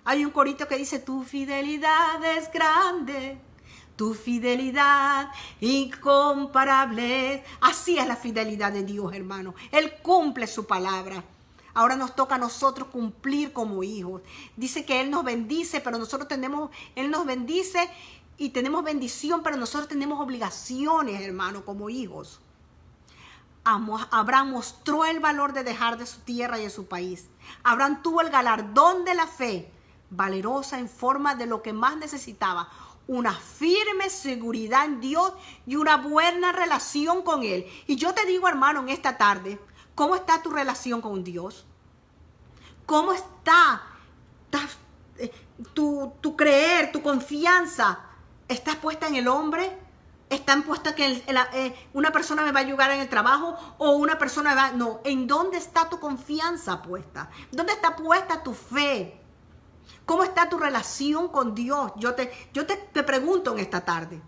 Hay un corito que dice, tu fidelidad es grande. Tu fidelidad incomparable. Así es la fidelidad de Dios, hermano. Él cumple su palabra. Ahora nos toca a nosotros cumplir como hijos. Dice que Él nos bendice, pero Él nos bendice y tenemos bendición, pero nosotros tenemos obligaciones, hermano, como hijos. Abraham mostró el valor de dejar de su tierra y de su país. Abraham tuvo el galardón de la fe, valerosa en forma de lo que más necesitaba. Una firme seguridad en Dios y una buena relación con Él. Y yo te digo, hermano, en esta tarde, ¿cómo está tu relación con Dios? ¿Cómo está tu creer, tu confianza? ¿Estás puesta en el hombre? ¿Están puesta que una persona me va a ayudar en el trabajo o una persona va? No, ¿en dónde está tu confianza puesta? ¿Dónde está puesta tu fe? ¿Cómo está tu relación con Dios? Yo te pregunto en esta tarde.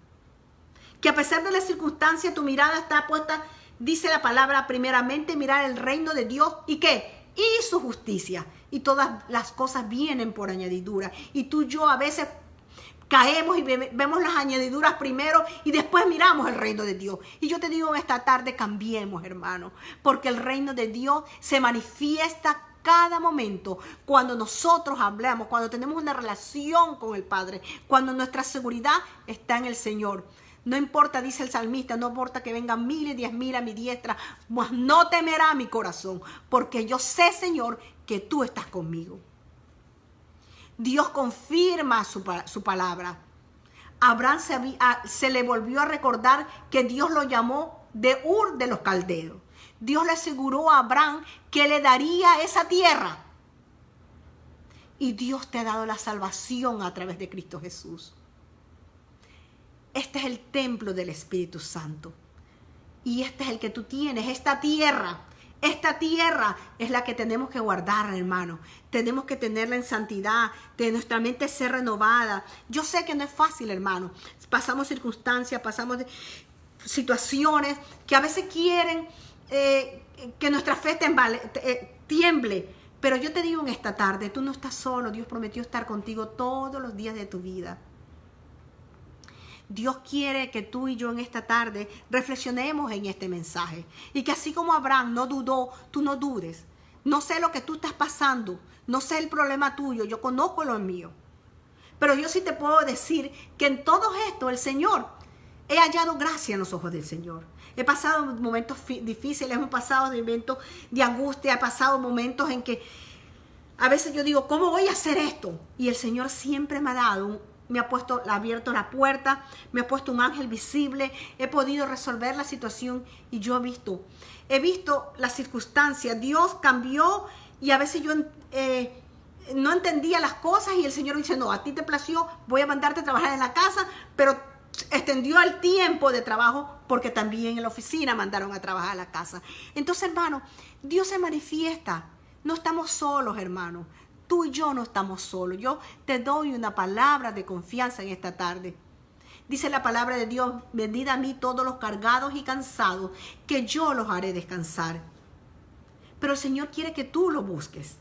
Que a pesar de las circunstancias, tu mirada está puesta, dice la palabra, primeramente mirar el reino de Dios. ¿Y qué? Y su justicia. Y todas las cosas vienen por añadidura. Y tú y yo a veces caemos y vemos las añadiduras primero y después miramos el reino de Dios. Y yo te digo en esta tarde, cambiemos, hermano. Porque el reino de Dios se manifiesta cada momento, cuando nosotros hablamos, cuando tenemos una relación con el Padre, cuando nuestra seguridad está en el Señor. No importa, dice el salmista, no importa que vengan 1000 y 10,000 a mi diestra, mas no temerá mi corazón, porque yo sé, Señor, que tú estás conmigo. Dios confirma su palabra. Abraham se le volvió a recordar que Dios lo llamó de Ur de los Caldeos. Dios le aseguró a Abraham que le daría esa tierra. Y Dios te ha dado la salvación a través de Cristo Jesús. Este es el templo del Espíritu Santo. Y este es el que tú tienes, esta tierra. Esta tierra es la que tenemos que guardar, hermano. Tenemos que tenerla en santidad, de nuestra mente ser renovada. Yo sé que no es fácil, hermano. Pasamos circunstancias, pasamos situaciones que a veces quieren que nuestra fe tiemble. Pero yo te digo en esta tarde, tú no estás solo. Dios prometió estar contigo todos los días de tu vida. Dios quiere que tú y yo en esta tarde reflexionemos en este mensaje. Y que así como Abraham no dudó, tú no dudes. No sé lo que tú estás pasando. No sé el problema tuyo. Yo conozco lo mío. Pero yo sí te puedo decir que en todo esto el Señor, he hallado gracia en los ojos del Señor. He pasado momentos difíciles, hemos pasado momentos de angustia, he pasado momentos en que a veces yo digo, ¿cómo voy a hacer esto? Y el Señor siempre me ha dado me ha abierto la puerta, me ha puesto un ángel visible, he podido resolver la situación y yo he visto las circunstancias. Dios cambió y a veces yo no entendía las cosas y el Señor me dice, no, a ti te plació, voy a mandarte a trabajar en la casa, pero extendió el tiempo de trabajo porque también en la oficina mandaron a trabajar a la casa. Entonces, hermano, Dios se manifiesta. No estamos solos, hermano. Tú y yo no estamos solos. Yo te doy una palabra de confianza en esta tarde. Dice la palabra de Dios, venid a mí todos los cargados y cansados, que yo los haré descansar. Pero el Señor quiere que tú lo busques.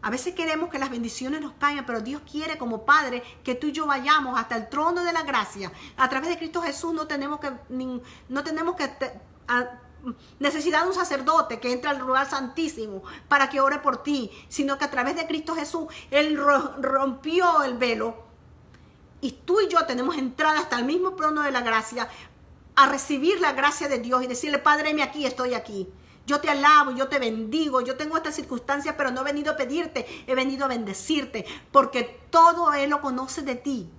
A veces queremos que las bendiciones nos caigan, pero Dios quiere como Padre que tú y yo vayamos hasta el trono de la gracia. A través de Cristo Jesús no tenemos necesidad de un sacerdote que entre al lugar santísimo para que ore por ti, sino que a través de Cristo Jesús Él rompió el velo y tú y yo tenemos entrada hasta el mismo trono de la gracia a recibir la gracia de Dios y decirle, Padre, heme aquí, estoy aquí. Yo te alabo, yo te bendigo, yo tengo estas circunstancias, pero no he venido a pedirte, he venido a bendecirte, porque todo Él lo conoce de ti.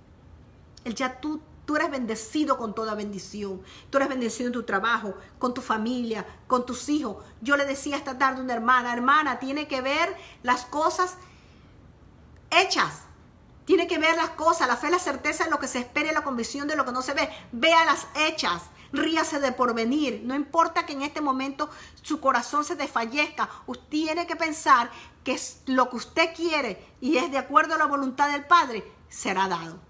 Tú eres bendecido con toda bendición. Tú eres bendecido en tu trabajo, con tu familia, con tus hijos. Yo le decía esta tarde a una hermana, tiene que ver las cosas hechas. Tiene que ver las cosas, la fe, la certeza de lo que se espera y la convicción de lo que no se ve. Vea las hechas. Ríase de porvenir. No importa que en este momento su corazón se desfallezca. Usted tiene que pensar que lo que usted quiere y es de acuerdo a la voluntad del Padre, será dado.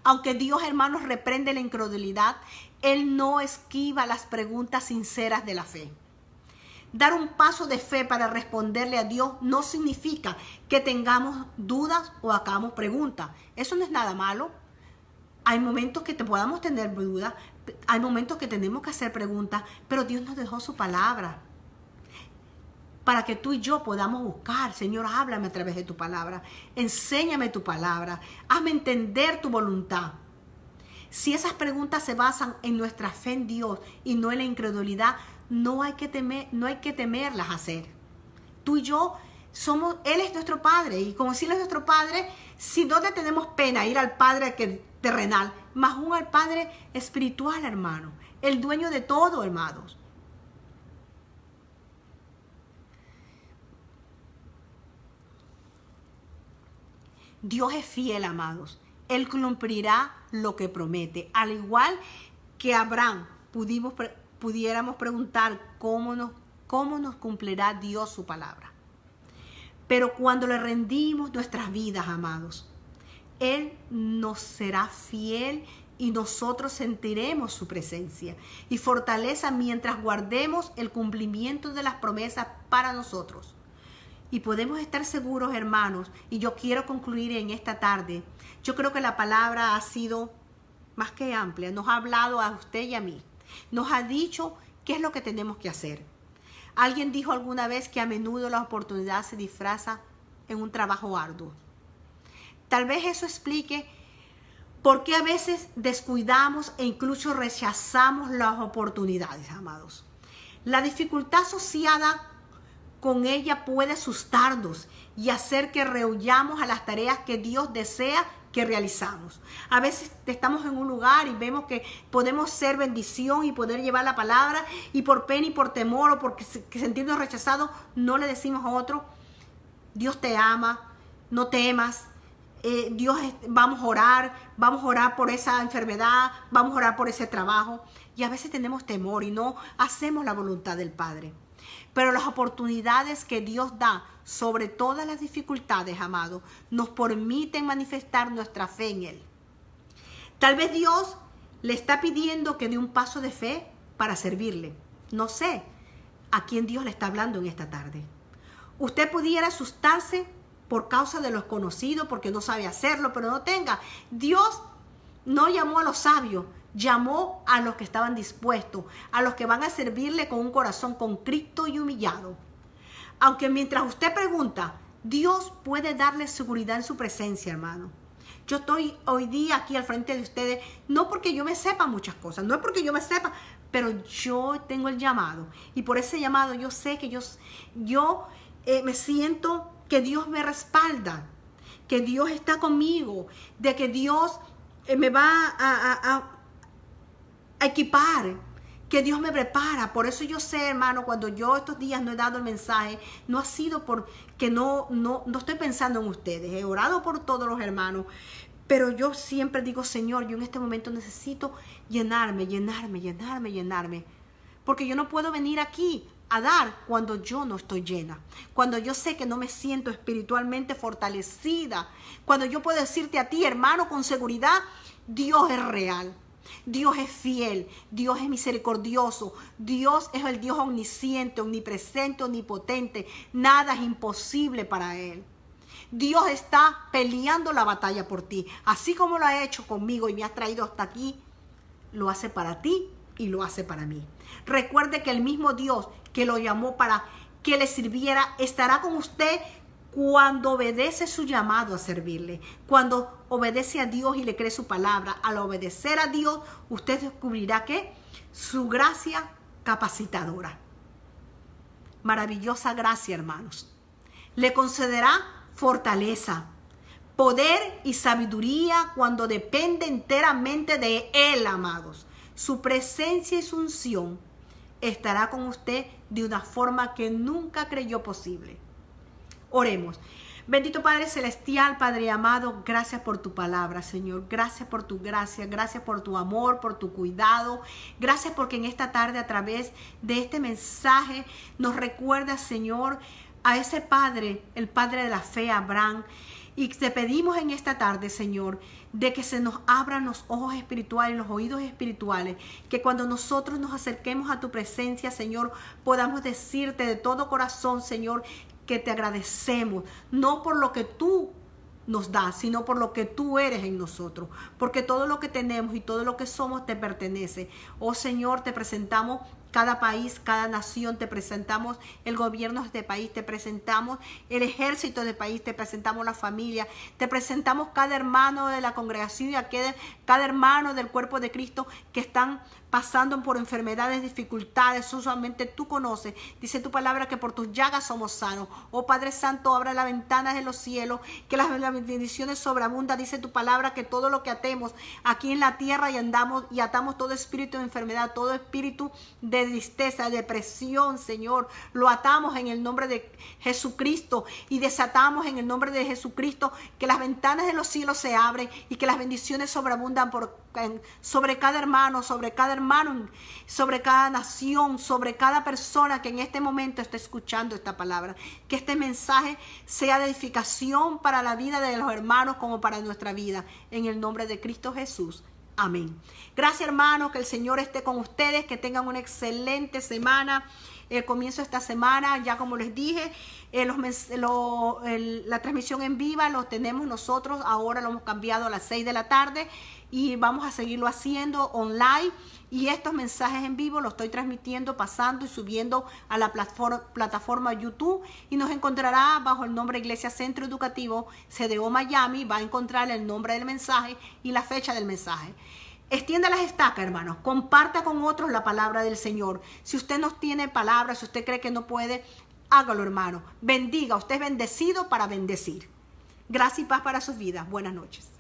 Aunque Dios, hermanos, reprende la incredulidad, Él no esquiva las preguntas sinceras de la fe. Dar un paso de fe para responderle a Dios no significa que tengamos dudas o hagamos preguntas. Eso no es nada malo. Hay momentos que podamos tener dudas, hay momentos que tenemos que hacer preguntas, pero Dios nos dejó su palabra para que tú y yo podamos buscar. Señor, háblame a través de tu palabra, enséñame tu palabra, hazme entender tu voluntad. Si esas preguntas se basan en nuestra fe en Dios y no en la incredulidad, no hay que temerlas hacer. Tú y yo Él es nuestro Padre, y como si Él es nuestro Padre, si no le tenemos pena ir al Padre terrenal, más aún al Padre espiritual, hermano, el dueño de todo, hermanos. Dios es fiel, amados. Él cumplirá lo que promete. Al igual que Abraham, pudiéramos preguntar cómo nos cumplirá Dios su palabra. Pero cuando le rendimos nuestras vidas, amados, Él nos será fiel y nosotros sentiremos su presencia y fortaleza mientras guardemos el cumplimiento de las promesas para nosotros. Y podemos estar seguros, hermanos, y yo quiero concluir en esta tarde. Yo creo que la palabra ha sido más que amplia. Nos ha hablado a usted y a mí. Nos ha dicho qué es lo que tenemos que hacer. Alguien dijo alguna vez que a menudo la oportunidad se disfraza en un trabajo arduo. Tal vez eso explique por qué a veces descuidamos e incluso rechazamos las oportunidades, amados. La dificultad asociada con ella puede asustarnos y hacer que rehuyamos a las tareas que Dios desea que realizamos. A veces estamos en un lugar y vemos que podemos ser bendición y poder llevar la palabra, y por pena y por temor o porque sentirnos rechazados no le decimos a otro, Dios te ama, no temas, vamos a orar por esa enfermedad, vamos a orar por ese trabajo. Y a veces tenemos temor y no hacemos la voluntad del Padre. Pero las oportunidades que Dios da sobre todas las dificultades, amados, nos permiten manifestar nuestra fe en Él. Tal vez Dios le está pidiendo que dé un paso de fe para servirle. No sé a quién Dios le está hablando en esta tarde. Usted pudiera asustarse por causa de los conocidos, porque no sabe hacerlo, pero no tenga. Dios no llamó a los sabios, llamó a los que estaban dispuestos, a los que van a servirle con un corazón contrito y humillado. Aunque mientras usted pregunta, Dios puede darle seguridad en su presencia, hermano. Yo estoy hoy día aquí al frente de ustedes, no porque yo me sepa muchas cosas, no es porque yo me sepa, pero yo tengo el llamado. Y por ese llamado yo sé que yo me siento que Dios me respalda, que Dios está conmigo, de que Dios me va a equipar, que Dios me prepara. Por eso yo sé, hermano, cuando yo estos días no he dado el mensaje, no ha sido porque no estoy pensando en ustedes. He orado por todos los hermanos, pero yo siempre digo, Señor, yo en este momento necesito llenarme, porque yo no puedo venir aquí a dar cuando yo no estoy llena, cuando yo sé que no me siento espiritualmente fortalecida, cuando yo puedo decirte a ti, hermano, con seguridad, Dios es real, Dios es fiel, Dios es misericordioso, Dios es el Dios omnisciente, omnipresente, omnipotente, nada es imposible para Él. Dios está peleando la batalla por ti, así como lo ha hecho conmigo y me ha traído hasta aquí, lo hace para ti y lo hace para mí. Recuerde que el mismo Dios que lo llamó para que le sirviera, estará con usted cuando obedece su llamado a servirle, cuando obedece a Dios y le cree su palabra. Al obedecer a Dios, usted descubrirá que su gracia capacitadora, maravillosa gracia, hermanos, le concederá fortaleza, poder y sabiduría cuando depende enteramente de Él, amados. Su presencia y su unción estará con usted de una forma que nunca creyó posible. Oremos. Bendito Padre Celestial, Padre amado, gracias por tu palabra, Señor. Gracias por tu gracia, gracias por tu amor, por tu cuidado. Gracias porque en esta tarde, a través de este mensaje, nos recuerda, Señor, a ese Padre, el Padre de la fe, Abraham. Y te pedimos en esta tarde, Señor, de que se nos abran los ojos espirituales, los oídos espirituales, que cuando nosotros nos acerquemos a tu presencia, Señor, podamos decirte de todo corazón, Señor, que te agradecemos, no por lo que tú nos das, sino por lo que tú eres en nosotros, porque todo lo que tenemos y todo lo que somos te pertenece. Oh Señor, te presentamos cada país, cada nación, te presentamos el gobierno de este país, te presentamos el ejército del país, te presentamos la familia, te presentamos cada hermano de la congregación y cada hermano del cuerpo de Cristo que están pasando por enfermedades, dificultades. Solamente tú conoces. Dice tu palabra que por tus llagas somos sanos. Oh Padre Santo, abra las ventanas de los cielos, que las bendiciones sobreabundan. Dice tu palabra que todo lo que atemos aquí en la tierra y atamos todo espíritu de enfermedad, todo espíritu de tristeza, de depresión, Señor, lo atamos en el nombre de Jesucristo y desatamos en el nombre de Jesucristo que las ventanas de los cielos se abren y que las bendiciones sobreabundan sobre cada hermano, sobre cada nación, sobre cada persona que en este momento está escuchando esta palabra. Que este mensaje sea de edificación para la vida de los hermanos como para nuestra vida. En el nombre de Cristo Jesús. Amén. Gracias, hermanos, que el Señor esté con ustedes, que tengan una excelente semana. El comienzo de esta semana, ya como les dije, la transmisión en vivo lo tenemos nosotros, ahora lo hemos cambiado a las 6 de la tarde y vamos a seguirlo haciendo online. Y estos mensajes en vivo los estoy transmitiendo, pasando y subiendo a la plataforma YouTube. Y nos encontrará bajo el nombre Iglesia Centro Educativo CDO Miami. Va a encontrar el nombre del mensaje y la fecha del mensaje. Extienda las estacas, hermanos. Comparta con otros la palabra del Señor. Si usted no tiene palabra, si usted cree que no puede, hágalo, hermano. Bendiga. Usted es bendecido para bendecir. Gracias y paz para sus vidas. Buenas noches.